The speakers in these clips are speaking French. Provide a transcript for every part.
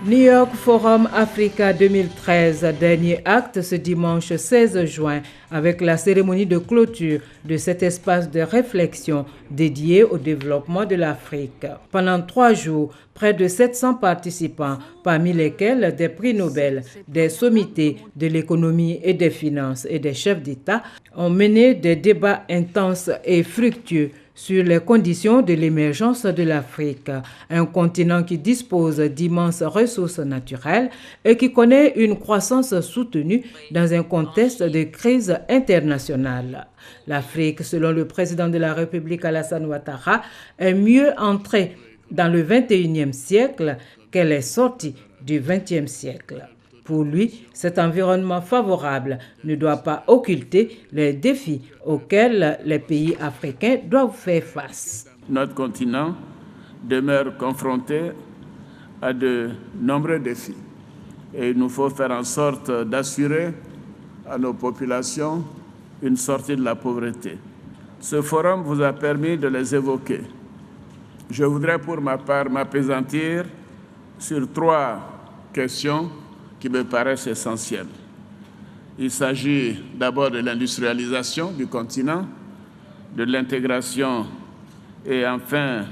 New York Forum Africa 2013, dernier acte ce dimanche 16 juin avec la cérémonie de clôture de cet espace de réflexion dédié au développement de l'Afrique. Pendant 3 jours, près de 700 participants, parmi lesquels des prix Nobel, des sommités de l'économie et des finances et des chefs d'État, ont mené des débats intenses et fructueux sur les conditions de l'émergence de l'Afrique, un continent qui dispose d'immenses ressources naturelles et qui connaît une croissance soutenue dans un contexte de crise internationale. L'Afrique, selon le président de la République Alassane Ouattara, est mieux entrée dans le 21e siècle qu'elle est sortie du 20e siècle. Pour lui, cet environnement favorable ne doit pas occulter les défis auxquels les pays africains doivent faire face. Notre continent demeure confronté à de nombreux défis et il nous faut faire en sorte d'assurer à nos populations une sortie de la pauvreté. Ce forum vous a permis de les évoquer. Je voudrais pour ma part m'appesantir sur 3 questions qui me paraissent essentielles. Il s'agit d'abord de l'industrialisation du continent, de l'intégration et enfin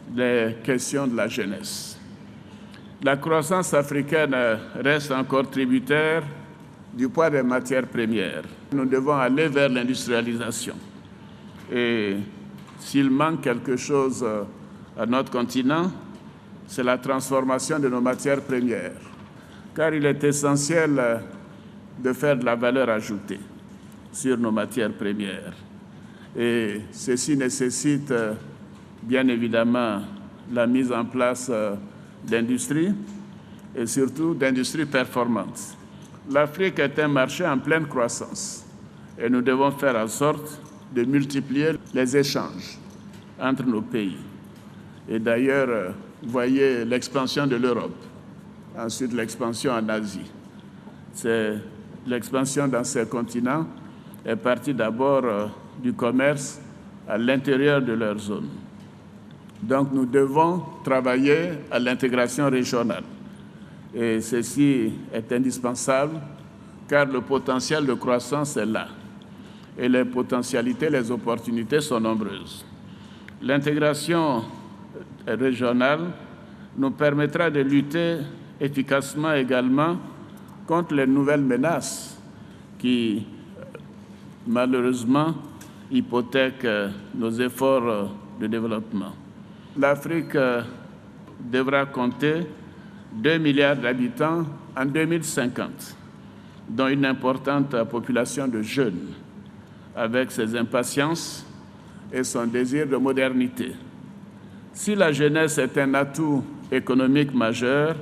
des questions de la jeunesse. La croissance africaine reste encore tributaire du poids des matières premières. Nous devons aller vers l'industrialisation. Et s'il manque quelque chose à notre continent, c'est la transformation de nos matières premières. Car il est essentiel de faire de la valeur ajoutée sur nos matières premières. Et ceci nécessite bien évidemment la mise en place d'industries et surtout d'industries performantes. L'Afrique est un marché en pleine croissance et nous devons faire en sorte de multiplier les échanges entre nos pays. Et d'ailleurs, voyez l'expansion de l'Europe. Ensuite, l'expansion en Asie. L'expansion dans ces continents est partie d'abord du commerce à l'intérieur de leur zone. Donc, nous devons travailler à l'intégration régionale. Et ceci est indispensable car le potentiel de croissance est là. Et les potentialités, les opportunités sont nombreuses. L'intégration régionale nous permettra de lutter efficacement également contre les nouvelles menaces qui, malheureusement, hypothèquent nos efforts de développement. L'Afrique devra compter 2 milliards d'habitants en 2050, dont une importante population de jeunes, avec ses impatiences et son désir de modernité. Si la jeunesse est un atout économique majeur,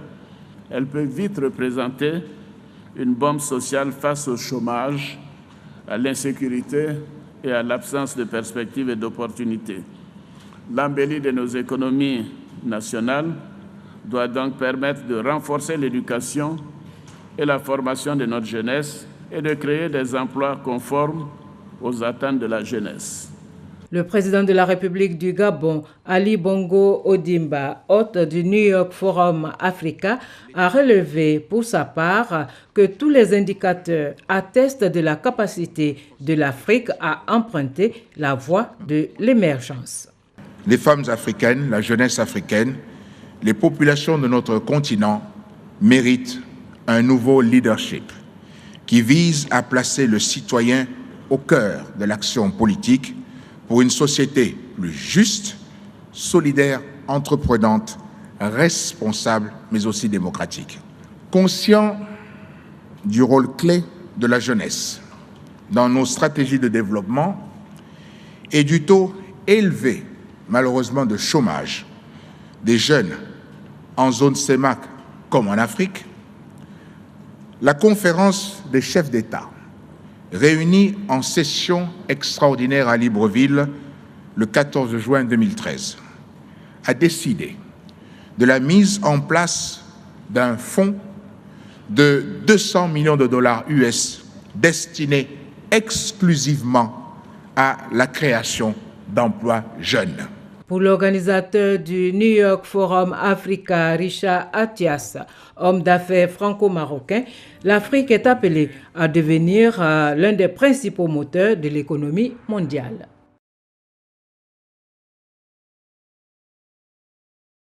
elle peut vite représenter une bombe sociale face au chômage, à l'insécurité et à l'absence de perspectives et d'opportunités. L'embellie de nos économies nationales doit donc permettre de renforcer l'éducation et la formation de notre jeunesse et de créer des emplois conformes aux attentes de la jeunesse. Le président de la République du Gabon, Ali Bongo Ondimba, hôte du New York Forum Africa, a relevé pour sa part que tous les indicateurs attestent de la capacité de l'Afrique à emprunter la voie de l'émergence. Les femmes africaines, la jeunesse africaine, les populations de notre continent méritent un nouveau leadership qui vise à placer le citoyen au cœur de l'action politique pour une société plus juste, solidaire, entreprenante, responsable, mais aussi démocratique. Conscient du rôle clé de la jeunesse dans nos stratégies de développement et du taux élevé, malheureusement, de chômage des jeunes en zone CEMAC comme en Afrique, la conférence des chefs d'État réunie en session extraordinaire à Libreville le 14 juin 2013, a décidé de la mise en place d'un fonds de 200 millions de dollars US destiné exclusivement à la création d'emplois jeunes. Pour l'organisateur du New York Forum Africa, Richard Atias, homme d'affaires franco-marocain, l'Afrique est appelée à devenir l'un des principaux moteurs de l'économie mondiale.